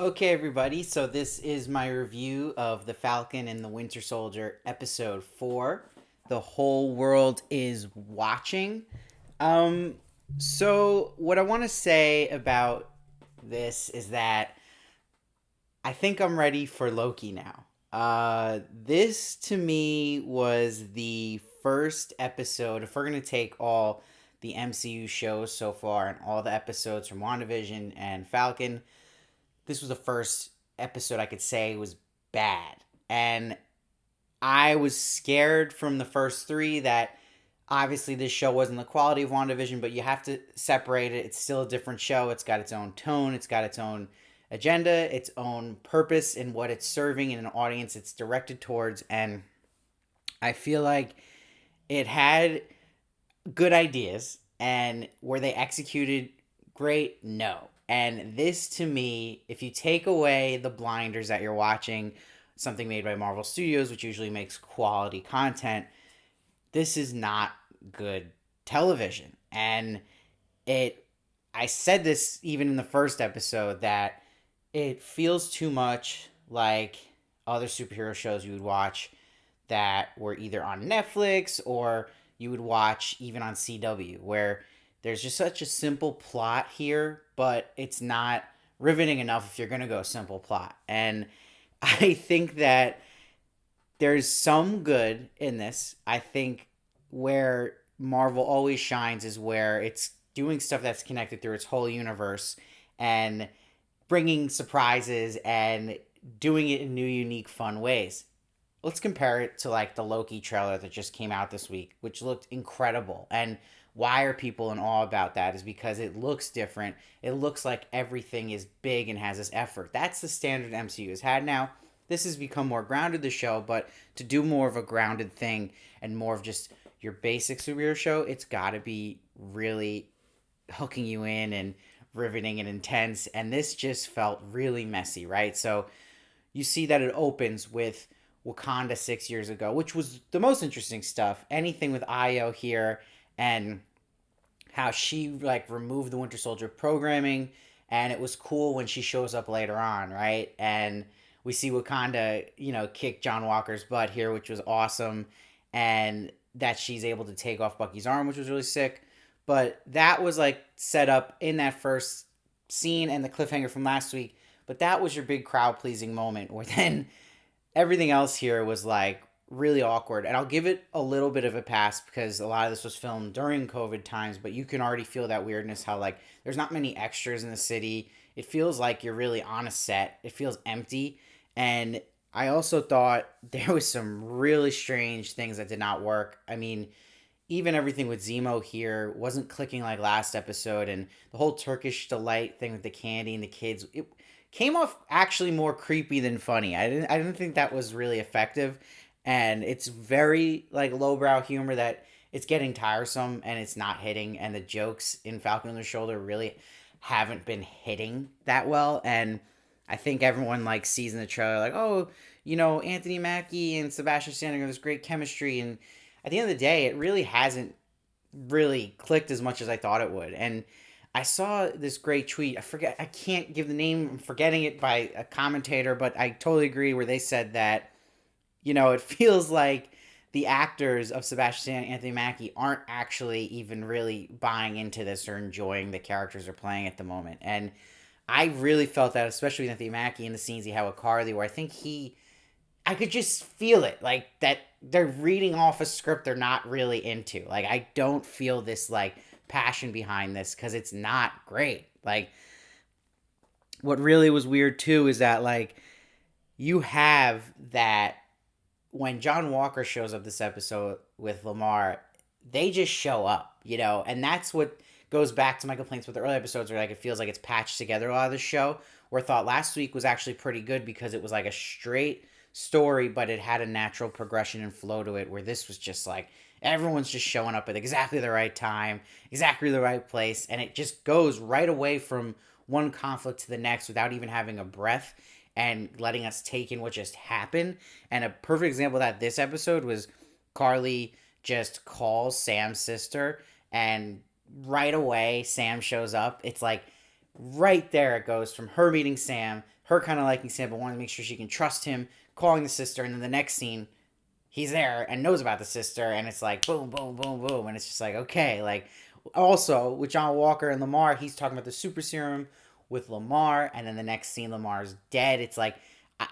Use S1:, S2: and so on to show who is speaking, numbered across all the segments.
S1: Okay, everybody, so this is my review of The Falcon and the Winter Soldier, episode 4. The whole world is watching. Um, so, what I want to say about this is that I think I'm ready for Loki now. This to me was the first episode. If we're going to take all the MCU shows so far and all the episodes from WandaVision and Falcon, this was the first episode I could say was bad. And I was scared from the first three that obviously this show wasn't the quality of WandaVision, but you have to separate it. It's still a different show. It's got its own tone, it's got its own agenda, its own purpose in what it's serving in an audience it's directed towards. And I feel like it had good ideas, and were they executed great? No. And this to me, if you take away the blinders that you're watching something made by Marvel Studios, which usually makes quality content, this is not good television. And it I said this even in the first episode that it feels too much like other superhero shows you would watch that were either on Netflix or you would watch even on CW, where there's just such a simple plot here, but it's not riveting enough if you're going to go simple plot. And I think that there's some good in this. I think where Marvel always shines is where it's doing stuff that's connected through its whole universe and bringing surprises and doing it in new, unique, fun ways. Let's compare it to like the Loki trailer that just came out this week, which looked incredible. And why are people in awe about that is because it looks different. It looks like everything is big and has this effort. That's the standard MCU has had now. This has become more grounded, the show, but to do more of a grounded thing and more of just your basic superhero show, it's got to be really hooking you in and riveting and intense. And this just felt really messy, right? So you see that it opens with Wakanda 6 years ago, which was the most interesting stuff. Anything with Io here and how she like removed the Winter Soldier programming, and it was cool when she shows up later on, right? And we see Wakanda, kick John Walker's butt here, which was awesome, and that she's able to take off Bucky's arm, which was really sick. But that was like set up in that first scene and the cliffhanger from last week. But that was your big crowd pleasing moment where then everything else here was like really awkward. And I'll give it a little bit of a pass because a lot of this was filmed during COVID times, but you can already feel that weirdness how like there's not many extras in the city. It feels like you're really on a set. It feels empty. And I also thought there was some really strange things that did not work. I mean, even everything with Zemo here wasn't clicking like last episode, and the whole Turkish delight thing with the candy and the kids, it came off actually more creepy than funny. I didn't think that was really effective, and it's very like lowbrow humor that it's getting tiresome and it's not hitting, and the jokes in Falcon on the Shoulder really haven't been hitting that well. And I think everyone like sees in the trailer like, oh, Anthony Mackie and Sebastian Stan are this great chemistry, and at the end of the day, it really hasn't really clicked as much as I thought it would. And I saw this great tweet. I can't give the name. I'm forgetting it by a commentator, but I totally agree where they said that, it feels like the actors of Sebastian and Anthony Mackie aren't actually even really buying into this or enjoying the characters they're playing at the moment. And I really felt that, especially with Anthony Mackie in the scenes he had with Karli, where I think I could just feel it, like that they're reading off a script they're not really into. Like I don't feel this like passion behind this because it's not great. Like what really was weird too is that like you have that when John Walker shows up this episode with Lamar, they just show up, and that's what goes back to my complaints with the early episodes where like it feels like it's patched together a lot of the show. Where I thought last week was actually pretty good because it was like a straight story, but it had a natural progression and flow to it, where this was just like everyone's just showing up at exactly the right time, exactly the right place, and it just goes right away from one conflict to the next without even having a breath and letting us take in what just happened. And a perfect example of that this episode was Karli just calls Sam's sister, and right away Sam shows up. It's like right there it goes from her meeting Sam, her kind of liking Sam, but wanting to make sure she can trust him, calling the sister, and then the next scene, he's there and knows about the sister, and it's like boom, boom, boom, boom, and it's just like, okay, like, also with John Walker and Lamar, he's talking about the super serum with Lamar, and then the next scene, Lamar's dead. It's like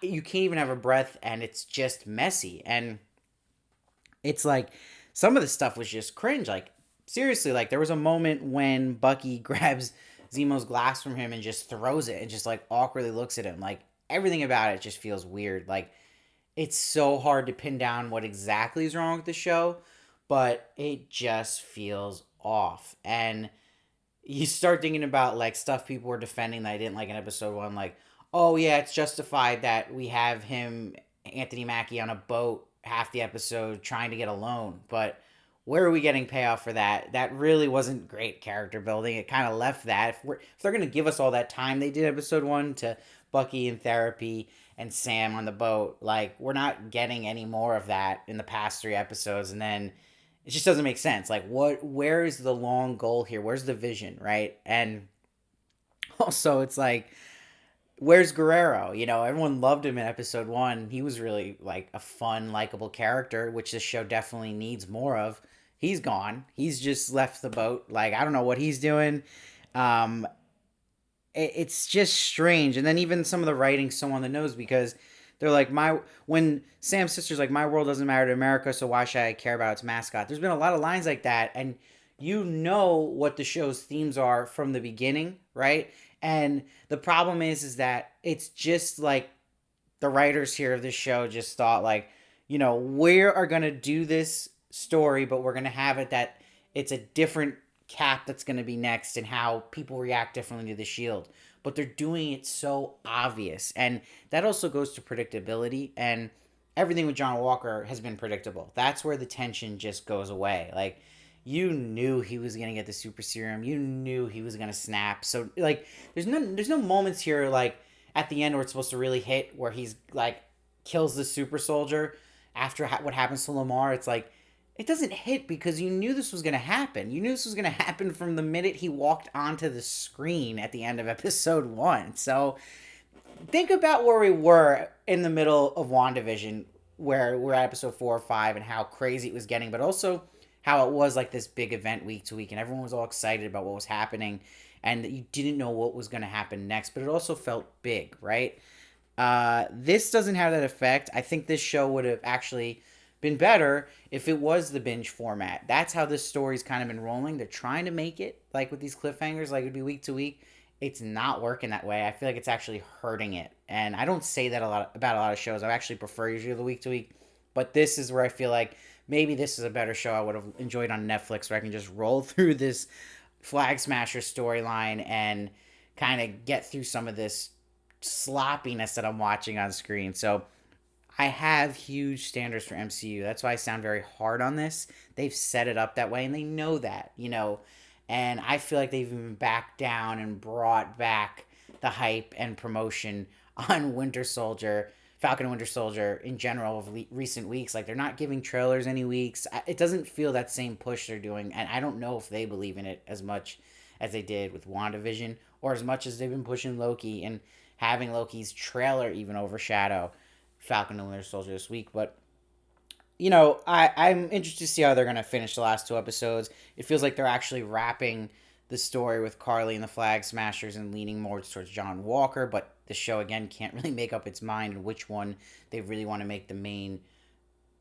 S1: you can't even have a breath, and it's just messy, and it's like some of the stuff was just cringe. Like, seriously, like there was a moment when Bucky grabs Zemo's glass from him and just throws it and just like awkwardly looks at him. Like, everything about it just feels weird. Like, it's so hard to pin down what exactly is wrong with the show, but it just feels off. And you start thinking about like stuff people were defending that I didn't like in episode 1, like, oh yeah, it's justified that we have him, Anthony Mackie, on a boat half the episode trying to get a loan, but where are we getting payoff for that? That really wasn't great character building. It kind of left that. If they're going to give us all that time they did episode 1 to Bucky in therapy and Sam on the boat, like, we're not getting any more of that in the past 3 episodes, and then it just doesn't make sense. Like, where is the long goal here? Where's the vision, right? And also, it's like, where's Guerrero? You know, everyone loved him in episode 1. He was really like a fun, likable character, which this show definitely needs more of. He's gone. He's just left the boat. Like, I don't know what he's doing. Um, it's just strange. And then even some of the writing's so on the nose, because they're like, when Sam's sister's like, my world doesn't matter to America, so why should I care about its mascot? There's been a lot of lines like that, and you know what the show's themes are from the beginning, right? And the problem is that it's just like the writers here of this show just thought, like, you know, we are going to do this story, but we're going to have it that it's a different Cap that's going to be next, and how people react differently to the Shield. But they're doing it so obvious. And that also goes to predictability. And everything with John Walker has been predictable. That's where the tension just goes away. Like, you knew he was going to get the super serum. You knew he was going to snap. So, like, there's no moments here, like, at the end where it's supposed to really hit, where he's, like, kills the super soldier after what happens to Lamar. It's like, it doesn't hit because you knew this was going to happen. You knew this was going to happen from the minute he walked onto the screen at the end of episode 1. So think about where we were in the middle of WandaVision, where we're at episode 4 or 5, and how crazy it was getting, but also how it was like this big event week to week, and everyone was all excited about what was happening, and that you didn't know what was going to happen next, but it also felt big, right? This doesn't have that effect. I think this show would have actually been better if it was the binge format. That's how this story's kind of been rolling. They're trying to make it like with these cliffhangers, like it'd be week to week. It's not working that way. I feel like it's actually hurting it. And I don't say that about a lot of shows. I actually prefer usually the week to week. But this is where I feel like maybe this is a better show I would have enjoyed on Netflix, where I can just roll through this Flag Smasher storyline and kind of get through some of this sloppiness that I'm watching on screen. So I have huge standards for MCU. That's why I sound very hard on this. They've set it up that way, and they know that, you know. And I feel like they've even backed down and brought back the hype and promotion on Winter Soldier, Falcon and Winter Soldier in general of recent weeks. Like, they're not giving trailers any weeks. It doesn't feel that same push they're doing, and I don't know if they believe in it as much as they did with WandaVision, or as much as they've been pushing Loki and having Loki's trailer even overshadow Falcon and Winter Soldier this week. But, you know, I'm interested to see how they're going to finish the last 2 episodes. It feels like they're actually wrapping the story with Karli and the Flag Smashers and leaning more towards John Walker, but the show, again, can't really make up its mind in which one they really want to make the main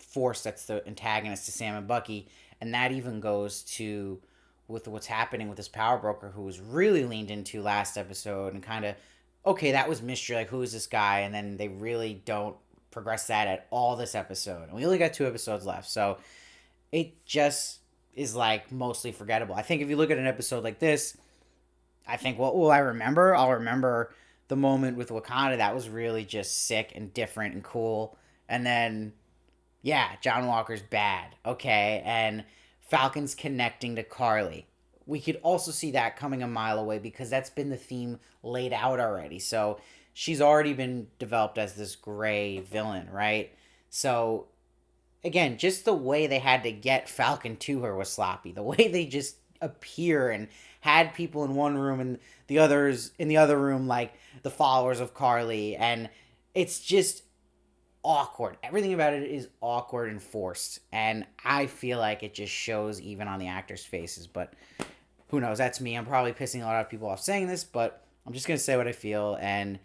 S1: force that's the antagonist to Sam and Bucky. And that even goes to with what's happening with this power broker, who was really leaned into last episode, and kind of, okay, that was mystery, like, who is this guy? And then they really don't progress that at all this episode. And we only got 2 episodes left, so it just is like mostly forgettable. I think if you look at an episode like this, I think, what will I remember? I'll remember the moment with Wakanda. That was really just sick and different and cool. And then, yeah, John Walker's bad. Okay, and Falcon's connecting to Karli. We could also see that coming a mile away, because that's been the theme laid out already. So she's already been developed as this gray villain, right? So, again, just the way they had to get Falcon to her was sloppy. The way they just appear and had people in one room and the others in the other room, like the followers of Karli, and it's just awkward. Everything about it is awkward and forced, and I feel like it just shows even on the actors' faces. But who knows? That's me. I'm probably pissing a lot of people off saying this, but I'm just gonna say what I feel, and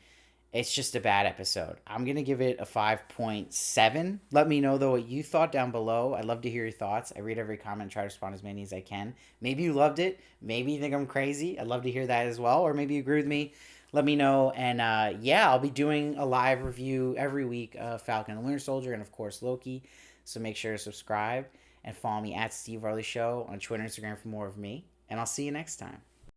S1: it's just a bad episode. I'm gonna give it a 5.7. Let me know though what you thought down below. I'd love to hear your thoughts. I read every comment, try to respond as many as I can. Maybe you loved it. Maybe you think I'm crazy. I'd love to hear that as well, or maybe you agree with me. Let me know. And yeah, I'll be doing a live review every week of Falcon and the Winter Soldier, and of course Loki. So make sure to subscribe and follow me at Steve Varley Show on Twitter and Instagram for more of me. And I'll see you next time.